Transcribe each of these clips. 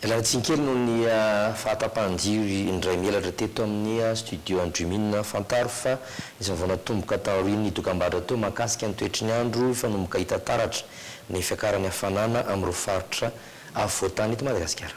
Elatsinkely no ny fahatapanjiry indray mielatra teto amin'ny studio Andrumina fantaro fa izy vao natomboka taoriny ny dokam-barotra teo mahakasika ny toetry ny andro fanomboka hita taratra ny fiakarany hafanana amin'ireo faritra afovoantany eto Madagasikara.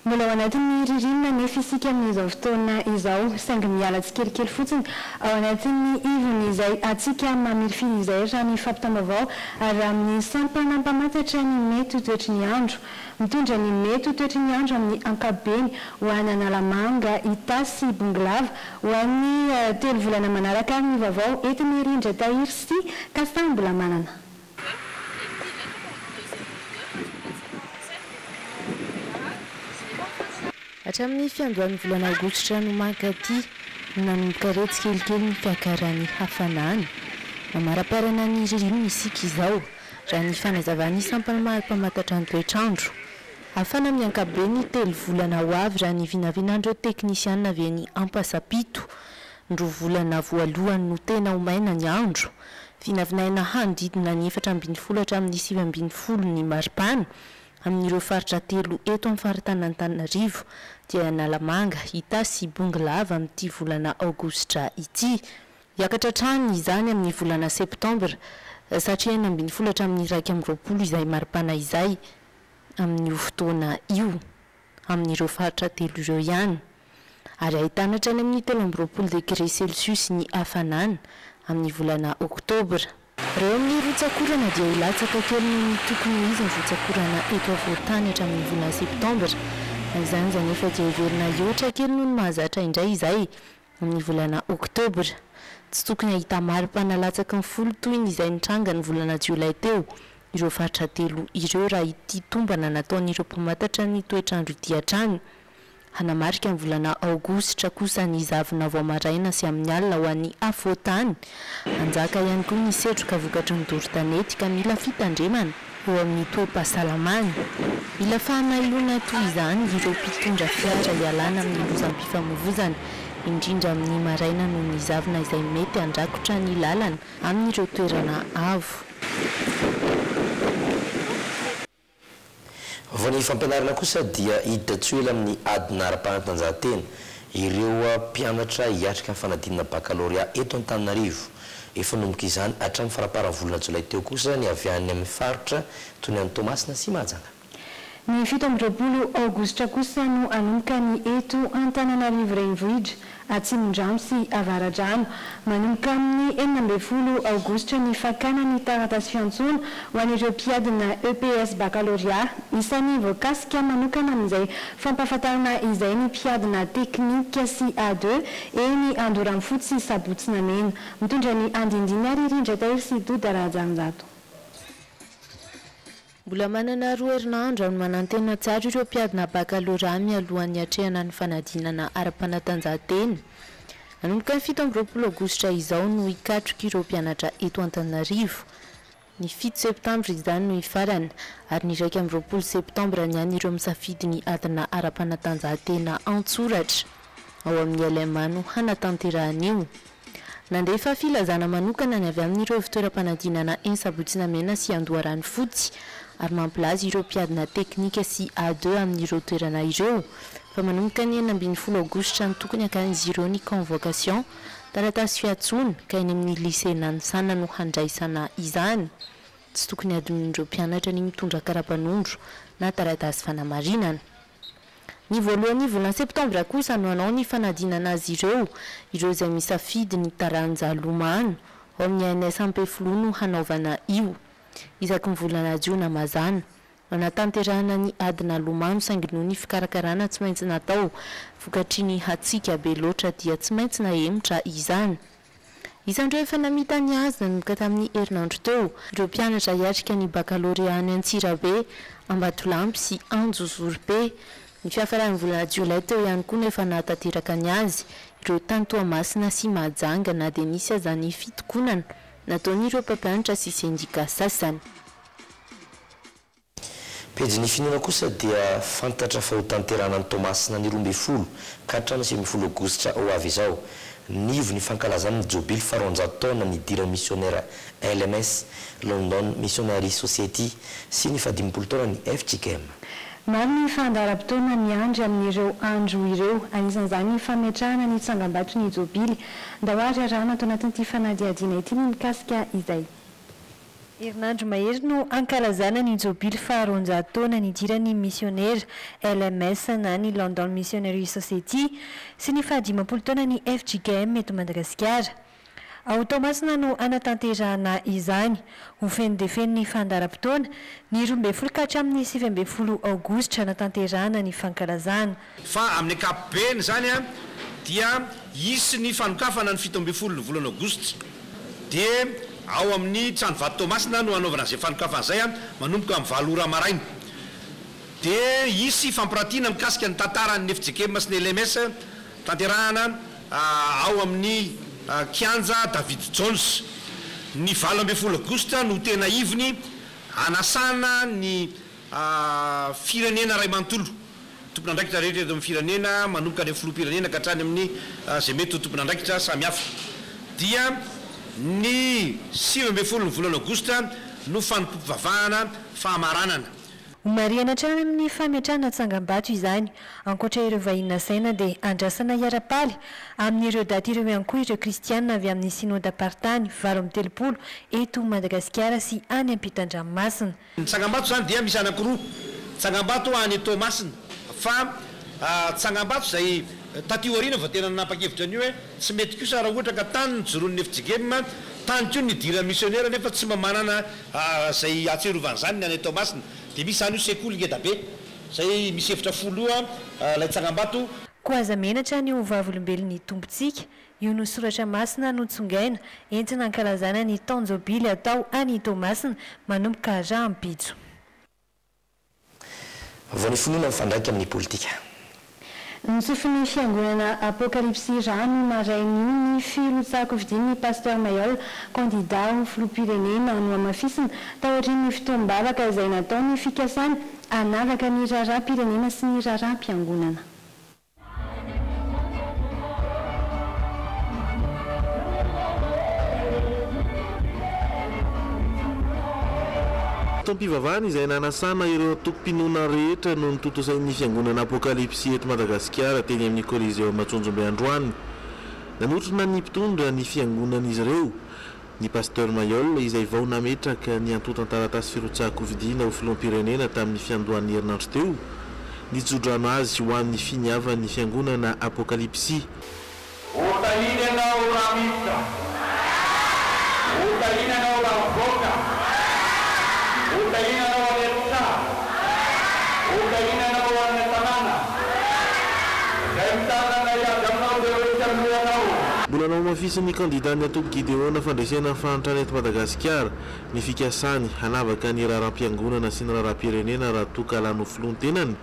Mbola ao anatin'ny ririnina nefa isika amin'izao fotoana izao saingy miala tsikelikely fotsiny ao anatin'ny ivony izay atsika mamirifily izay raha ny fampitambavao ary amin'ny sampana mpamatatra ny mety toetry ny andro mitondra ny mety toetry ny andro amin'ny ankabeny ho an'ny Analamanga, Itasy, Bonglava ho an'ny 3 volana manaraka ny vaovao entin'ny Rindra Tahiry sy Kastambola manana. Hatramin'ny fiandohan'ny volana Aogositra no mankaty nanomboka retsikelikely ny fiakaran'ny hafanana. Mamaraparana ny ririnina isika izao raha ny fanazavany sampana mahampamantatra ny toetr'andro. Hafana amin'ny ankabeny 3 volana ho avy raha ny vinavinandreo teknisianina avy any Ampasapito. Ndro volana voalohany no tena ho maina ny andro. Vinavinaina handidina ny 4.10 hatramin'ny 5.10 ny maripana. Amin'ireo faritra 3 eto amin'ny faritany dia Analamanga, Itasy, Bonglava amin'ity volana Aogositra ity. Hiakatra trany izany amin'ny volana Septambra satria 9.10 hatramin'ny 2.20 izay maripana izay amin'ny fotoana io amin'ireo faritra 3 ireo ihany. Ary ahitana hatrany amin'ny 13.20 degré Celsius ny hafanana amin'ny volana Oktobra. Reo amin'ny rotsakorana dia ilatsaka kely ny tokony izy ny rotsakorana eto afovoantany hatramin'ny volana Septambra. Izany zany efa dia heverina ioatra kely noho ny mahazatra indray izay amin'ny volana Oktobra. Tsy tokony ahita maripana latsaka ny 10 toy ny izay nitranga ny volana Jolay teo. Ireo faritra 3 ireo raha ity tombana nataon'ireo mpamantatra ny toetr'andro ity hatrany. Hanamarika ny volana Aogositra kosa ny zavona vao maraina sy amin'ny alina ho an'ny afovoantany. Anjaka ihany koa ny setroka vokatry ny doro-tanety ka mila fitandremana eo amin'ny toe-pahasalamana. Mila fahanailoana toy izany ireo mpitondra fiara hialana amin'ny lozam-pifamoivoizana indrindra amin'ny maraina noho ny zavona izay mety handrakotra ny lalana amin'ireo toerana avo. Vao ny fampianarana kosa dia hiditra tsy ela amin'ny adina ara-panatanjahantena ireo mpianatra hiatrika amin'ny fanadinana baccalauréat eto Antananarivo. Efa nomboka izany hatramin'ny faraparan'ny volana Jolay teo kosa ny avy any amin'ny faritra toy ny Toamasina sy Mahajanga. Ny 17 Aogositra kosa no anomboka ny eto Antananarivo renivohitra Atsimondrano sy Avaradrano. Manomboka amin'ny 18 Aogositra ny fakana ny taratasy fiantsoana ho an'ireo mpiadina EPS baccalauréat. Isan'ny voakasika manokana amin'izay fampahafantarana izay ny mpiadina teknika sy A2 eny Andoramfotsy sy Sabotsinamena. Mitondra ny andindiny ary Rindra Tahiry sy Doda Rajanjato. Mbola manana 2 herinandro amin'ny manantena tsara ireo mpiadina baccalauréat mialohan'ny hatrehana ny fanadinana ara-panatanjahantena. Nanomboka ny 17 Aogositra izao no hikatroka ireo mpianatra eto Antananarivo. Ny 7 Septambra izany no hifarana ary ny 20 Septambra ny any ireo misafidy ny adina ara-panatanjahantena antsoratra ao amin'ny LMA no hanatanterahana io. Nandefa filazana manokana ny avy amin'ireo fitoeram-panadinana eny Sabotsinamena sy Andoharanofotsy ary mampilaza ireo mpiadina teknika sy A2 amin'ireo toerana ireo. Fa manomboka ny 19 Aogositra ny tokony hakan'izy ireo ny convocation taratasy fiantsoana ka eny amin'ny lycée Nanisana no handraisana izany. Tsy tokony adin'ireo mpianatra ny mitondra karapanondro na taratasy fanamarinana. Ny voalohany volana Septambra kosa no anao ny fanadinana azy ireo izay misafidy ny taranja lomano ao amin'ny ANS Ampefilo no hanaovana io. Isaky ny volana Jiona mazana anatanterahana ny adina lomano saingy noho ny fikarakarana tsy maintsy natao vokatry ny hatsika be loatra dia tsy maintsy nahemotra izany. Isandreo efa namita ny azy nanomboka tamin'ny herinandro teo ireo mpianatra hiatrika ny baccalauréat any Antsirabe, Ambatolampy sy Anjozorobe. Ny fiafaran'ny volana Jolay teo ihany koa nefa nahatateraka ny azy ireo tany Toamasina sy Mahajanga na dia nisy aza ny fitokonana nataon'ireo mpampianatra sy sendika sasany. Pejy ny finoana kosa dia fantatra fa ho tanterana ny Toamasina ny 12 ka hatramin'ny 20 Aogositra ho avy izao. Nivo ny fankalazana ny jobily faharoanjato taona ny idiran'ny missionnaire LMS London Missionary Society sy ny 17 taona ny FGKM. maro ny fandaharam-potoana miandry amin'ireo andro ireo anisan'izany ny fametrahana ny tsangam-bato ny jobily ndahoary arahana ato anatin'ity fanadihadiana ity ny mikasika izay. Herinandro mahery no ankalazana ny jobily faharoanjato taona nidiran'ny missionnaire LMS na ny London Missionary Society sy ny fahadimapolo taona ny FGKM eto Madagasikara. Ao Tomasina no anatanterahana izany ho feno dia feno ny fandaharam-potoana ny 12 ka hatramin'ny 17 aogositra anatanterahana ny fankalazana. Fa amin'ny ankapobeny zany dia isy ny fanokafana ny 17 ny volana aogositra dia ao amin'ny Tranovato Tomasina no anaovana izay fanokafana izay manomboka amin'ny 7 ora maraina. Dia isy fampirantiana mikasika ny tantaran'ny FGKM sy ny LMS tanterahana ao amin'ny Kianja David Jones ny 12 aogositra no tena ivony anasana ny firenena ray manontolo tompon'andraikitra rehetra eto amin'ny firenena manomboka ny filoham-pirenena ka hatrany amin'ny izay mety ho tompon'andraikitra samihafa. Dia ny 17 ny volana aogositra no fanompoam-pivavahana fahamaranana. Mariana hatrany amin'ny fametrahana tsangam-bato izany ankoatra ireo vahina saina dia andrasana iarapaly amin'ireo daty ireo ihany koa ireo kristianina avy amin'ny sinoda partany 7 eto Madagasikara sy any ampitan-dranomasina. Ny tsangam-bato zany dia misy anankiroa, tsangam-bato any Tomasina fa tsangam-bato izay taty aoriana vao tena nanapa-kevitra an'io hoe tsy mety kosa raha ohatra ka tany ny joron'ny FGKM tany koa ny dira missionnaire nefa tsy mamanana izay atserovana zany ny any Tomasina. Dia misy zany io sekoly ngedabe izay misy efitra 10 ilay tsangam-bato. Koa aza menatra ny vavolombelon'ny tompontsika io no soratra masina no tsongaina entina ankalazana ny taonjobily atao any Tomasina manomboka rahampitso. Vao ny finoana mifandraika amin'ny politika. Ny sofin'ny fiangonana Apokalipsy rano marainy ny filotsako vidin'ny pasteur Mayol kandida ho filoham-pirenena no amafisina taorian'ny fitoam-bavaka izay nataony fikasany anavaka ny raharaham-pirenena sy ny raharaham-piangonana. Mpivavahana izay nanasana ireo tokom-pinoana rehetra no nitotosain'ny fiangonana Apokalipsy eto Madagasikara teny amin'ny Coliseo Matsonjombe Androany. Nanotrona ny mpitondra ny fiangonan'izy ireo ny pasteur Mayol izay vao nametraka ny antotantaratasy firotsako vidiana ho filoham-pirenena tamin'ny fiandohan'ny herinandro teo nijodrano azy ho an'ny finiavan'ny fiangonana Apokalipsy. Mbola nao mafisin'ny kandidat-ny atoko Gideona fandresena fantrana eto Madagasikara ny fikasany hanavaka ny raharaham-piangonana sy ny raharaham-pirenena raha toka alano filohan-tenany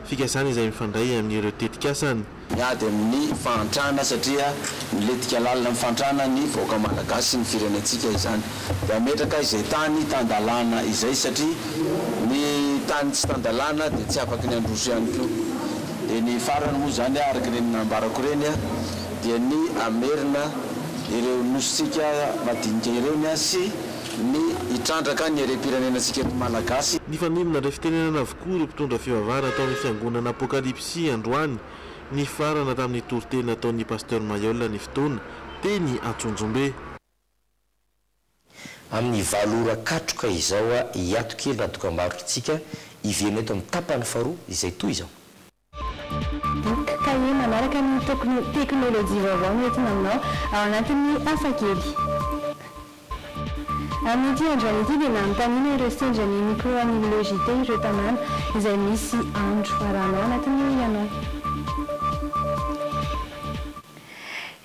fikasany izay mifandray amin'ireo tetikasany. Miady amin'ny fantrana satria miletika lalina amin'ny fantrana ny vahoaka malagasy ny firenentsika izany. Dia ametraka izay tany tandalana izay satria ny tany tsy tandalana dia tsy afaka ny androso ihany koa. Dia ny farany moa zany araka ireny nambarako ireny dia ny amerina ireo nositsika madinika ireny sy ny hitrandraka ny irem-pirenenantsika eto malagasy. Ny fanomina indray fitenenana avokoa ireo mpitondra fivavahana ataon'ny fiangonana Apokalipsy Androany ny farana tamin'ny toriteny ataon'ny pasteur Mayol ny fotoana teny Antsonjombe. Amin'ny 7 ora katroka izao hiato kely raha dokam-barotritsika iveny eto amin'ny tapany faharoa izay toy izao. Kaye manaraka ny teknôlôjia vaovao no entina aminao ao anatin'ny asa kely. Amin'ity androany ity dia nanontaniana ireo sendran'ny micro amin'ny logité ireo tanàna izay misy andro arahanao anatin'ny ianao.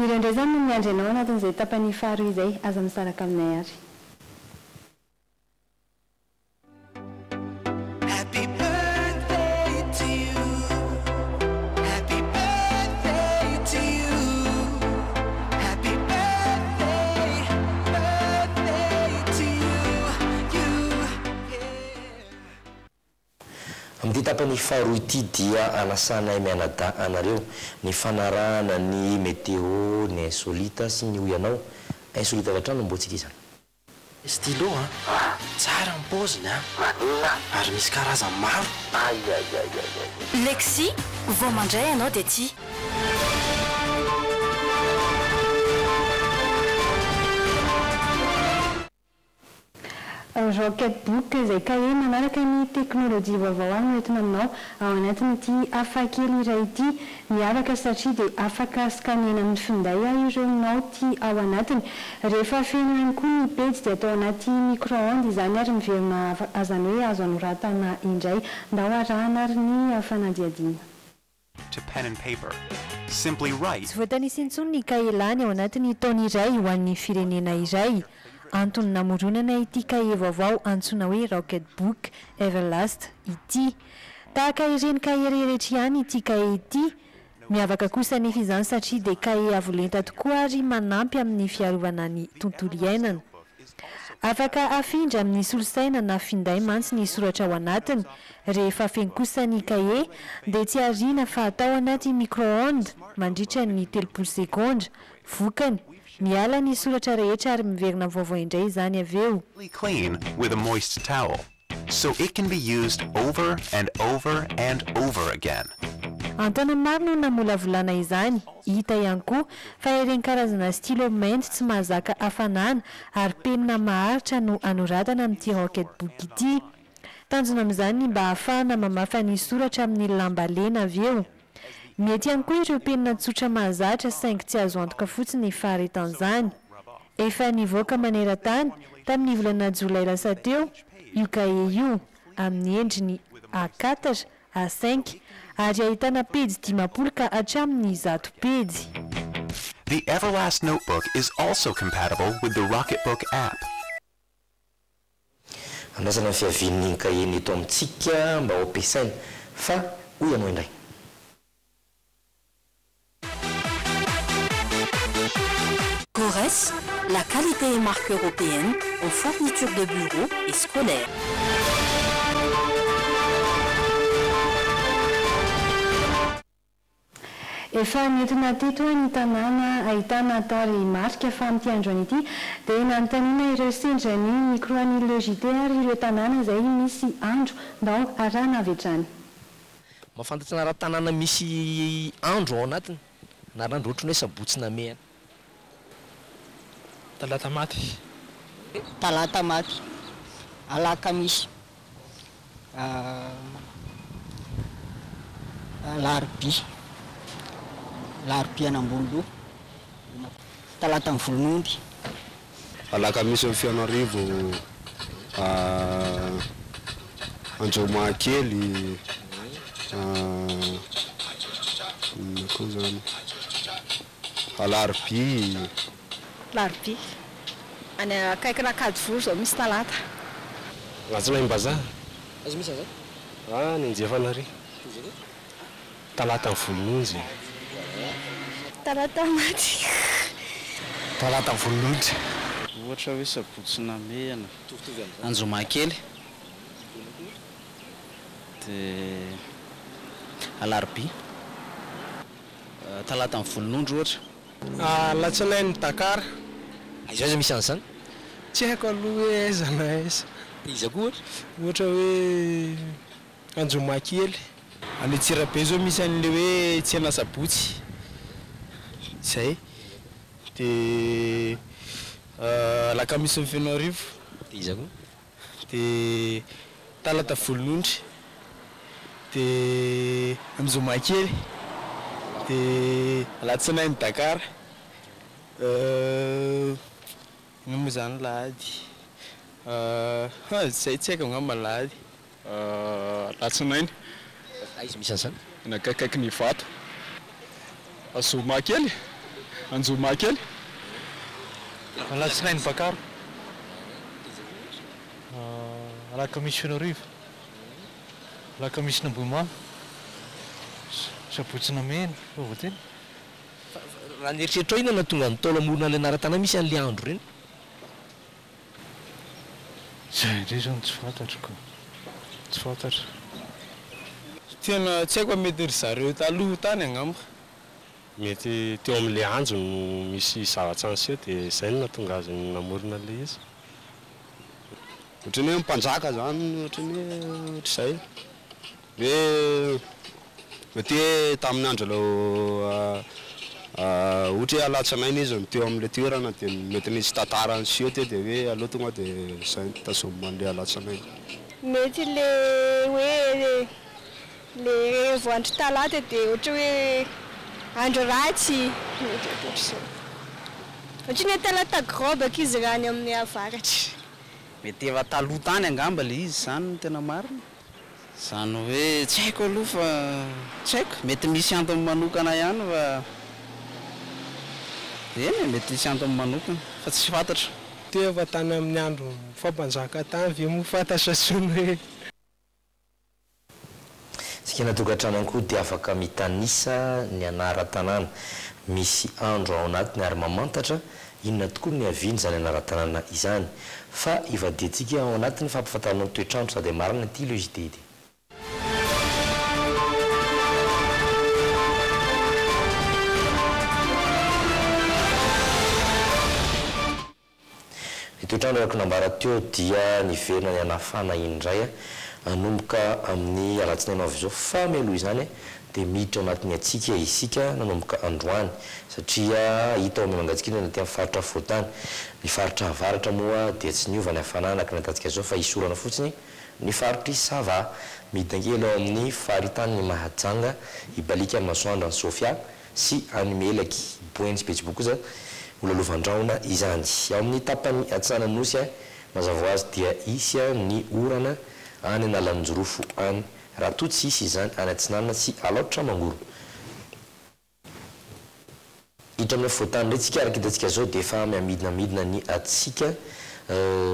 Ireo indray zany no miandry anao anatin'izay tapany faharoa izay aza misaraka aminay ary. Amin'ny tapany faharoa ity dia anasanay mianada anareo ny fanarahana ny meteo, ny insolita sy ny hoy anao insolita avy hatrany nomboantsika izany. stylo tsara ny paoziny ary misy karazany maro. Lexi vao mandray ianao dia ty. Rocketbook izay kahie manaraka ny teknôlôjia vaovao any entina aminao ao anatin'ity hafakely iray ity miavaka satria dia afaka scanena amin'ny finday ireo naoty ao anatiny. Rehefa feno ihany koa ny pejy dia atao anaty micro-ondes izany ary miverina azany hoe azo anoratana indray ndao arahana ary ny fanadihadiana. To pen and paper. Simply write. Tsy voatanisa intsony ny kahie lany ao anatin'ny taona iray ho an'ny firenena iray. Antony namoronana ity kahie vaovao antsoina hoe Rocketbook Everlast ity. Tahaka ireny kahie rehetra ihany ity kahie ity. Miavaka kosa nefa izany satria dia kahie avolenta tokoa ary manampy amin'ny fiarovana ny tontolo iainana. Afaka afindra amin'ny solosaina na finday mantsy ny soratra ao anatiny. Rehefa feno kosa ny kahie dia tsy ariana fa atao anaty micro-ondes mandritra ny 3 sekondra. Vokany miala ny soratra rehetra ary miverina vaovao indray izany avy eo. Clean with a moist towel, so it can be used over and over and over again. Antana maro no namolavolana izany. Hita ihany koa fa ireny karazana stylo mainty tsy mahazaka hafanana ary penina maharitra no anoratana amin'ity Rocketbook ity. Tanjona amin'izany mba ahafahana mamafa ny soratra amin'ny lamba lena avy eo. Mety ihany koa ireo penina tsotra mahazatra saingy tsy azo antoka fotsiny faharetan'izany. Efa nivoaka maneran-tany tamin'ny volana Jolay lasa teo io kahie io amin'ny endriny A4, A5 ary ahitana pejy 50 ka hatramin'ny 100 pejy. The Everlast notebook is also compatible with the Rocketbook app. Andrasana ny fiavian'ny kahie ny eto amintsika mba ho ampiasaina fa hoy ianao indray. Corès, la qualité et marque européenne aux fournitures de bureaux et scolaires. Efa nentina teto ny tanàna ahitana tarimarika fa amin'ity androany ity dia nanontaniana ireo sendrany micro-anilogité ary ireo tanàna izay misy andro ndao arahana avetrany. Mafantatrana raha tanàna misy andro ao anatiny na randro ohatrany hoe sabotsy na mehana. Talata maty. Talata maty. Alakamisy. Larbi. Larbi anambolo. Talata ny volon'omby. Alakamisy amin'ny Fianarivô. Anjomakely. Koa zany. Alarbi. Larbi. Any akaikina Kadiforo zao misy talata. Ratsinaim-bazaha. Azo misy aza? Ninjefanary. Talata ny volon'onjy. Talata maty. Talata ny volon'onjy. Ohatra hoe sabotsy na mehana. Anjomakely. Dia Alarbi. Talata ny volon'ondry ohatra. Latsinainy Dakar. Izy aza misy an'izany? Tsy haiko aloha hoe aiza na aiza. Iza koa ohatra hoe Anjomakely. Any Tsirabe zao misy an'le hoe tsena sabotsy. Zay. Dia Alakamisy ny Fianarivô. Iza koa? Dia talata volon'ondry. Dia Anjomakely. Dia Latsinainy Dakar. Ngamba zany lahady. Zay tsy haiko ngamba lahady. Latsinainy. Izy misy an'izany? Nakakaiky ny vato. Anjomakely. Anjomakely. Latsinainy Bakaro. Alakamisy Fianarivô. Alakamisy Namboimamy. Sabotsy na mehana, voateny. Raha nieritreritro ina na tonga ny taolo amorona le anara-tana misy an'le andro reny? Zay indray zany tsy fantatroko. Tsy fantatra. Tena tsy haiko mety ry zareo taloha tany angamba. Mety teo amin'le andro no misy zava-tsansy eo dia izay no nahatonga azy namorona le izy. ohatrany hoe mpanjaka zany ohatrany hoe ohatrizay hoe mety hoe tamin'ny andro lao ohatra hoe alatsanainy izy miteo amin'le toerana dia mety nisy tantarany sio teo dia hoe aloha tonga dia zay tazoman'le alatsanainy mety le hoe le voandro talata dia ohatra hoe andro ratsy mety ohatr'izay ohatrany hoe talata grobaka izy raha any amin'ny avaratra mety efa taloha tany angamba le izy zany no tena marina zany hoe tsy haiko aloha fa tsy haiko mety misy antony manokana ihany fa eny mety misy antony manokana fa tsy fantatra teo efa tany amin'ny andro fampanjaka tany ve mo fantatra tsony hoe sika natokantrano koa dia afaka mitanisa ny anara-tanàna misy andro ao anatiny ary mamantatra inona tokoa ny aviany zany anara-tanàna izany fa ivadiantsika ao anatiny fampifantarana ny toetrandro sady marina ty logité ity ny toetrandro araka nambara teo dia niverina ny anafana indray nanomboka amin'ny alatsinainy avy zao fa mialoha izany dia miditra ao anatin'ny atsika isika nanomboka androany satria hita ao mangatsikina na ty amin'ny faritra foatany ny faritra avaratra moa dia tsy niova ny hafanana araka natatsika zao fa isorana fotsiny ny faritry sava midangely ao amin'ny faritany mahajanga ibalika ny masoandro any sofia sy any melaky boeny sy betsibo koza olalovan-draona izany ao amin'ny tapany atsana nosy mazava azy dia isy ny orana any analanjorofo any raha to tsy isy izany any atsinanana sy alaotra mangoro hitra amin'ny foatany ndray tsika araka hitantsika zao dia efa miamidinamidina ny atsika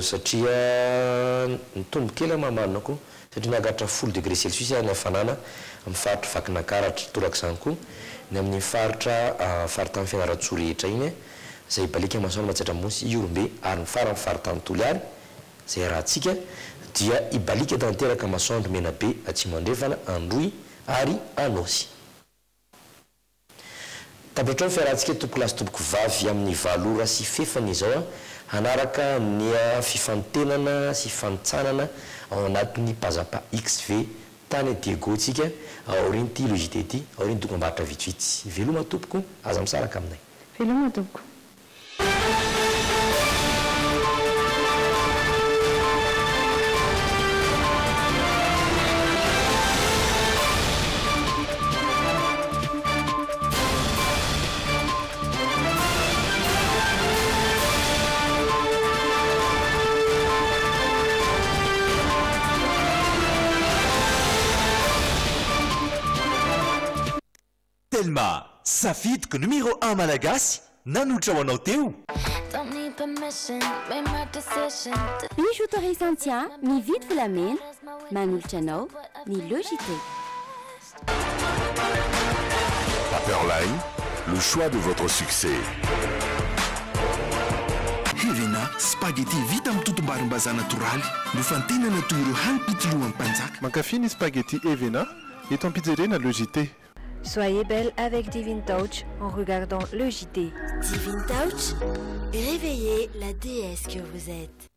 satria nitombo kely mamalina koa satria miakatra 10 degré celsius ny hafanana amin'ny faritra vakinakaratra toraka izany koa ny amin'ny faritra faritany fianaratso rehetra iny zay balika masoana matsatra monsy iorombe ary mifara mifaritany toliary zay raha tsika dia ibalika tanteraka masoandro mena be atsy mandrefana androy ary anosy tapatra ny fiarahantsika tompoko lasy tompoko vavy amin'ny valora sy fefany izao hanaraka ny fifantenana sy fanotsanana ao anatin'ny pazapa xv tany diego tsika aoriny ty logité ty aoriny dokam-barotra vitsivitsy veloma tompoko aza misaraka aminay veloma tompoko Telma, safidiko numéro 1 malagasy nanotra ho anao teo. Bijou Torresantien, ny vidy volamena, manolotra anao ny logité. Paperline, le choix de votre succès. Helena, spaghetti vita amin'ny totom-barim-bazaha natoraly nofantenana toy ireo hanipitolohan'ny mpanjaka. Mankafy ny spaghetti Evena eto en pizzeria na logité. Soyez belle avec Divine Touch en regardant le JT. Divine Touch, réveillez la déesse que vous êtes.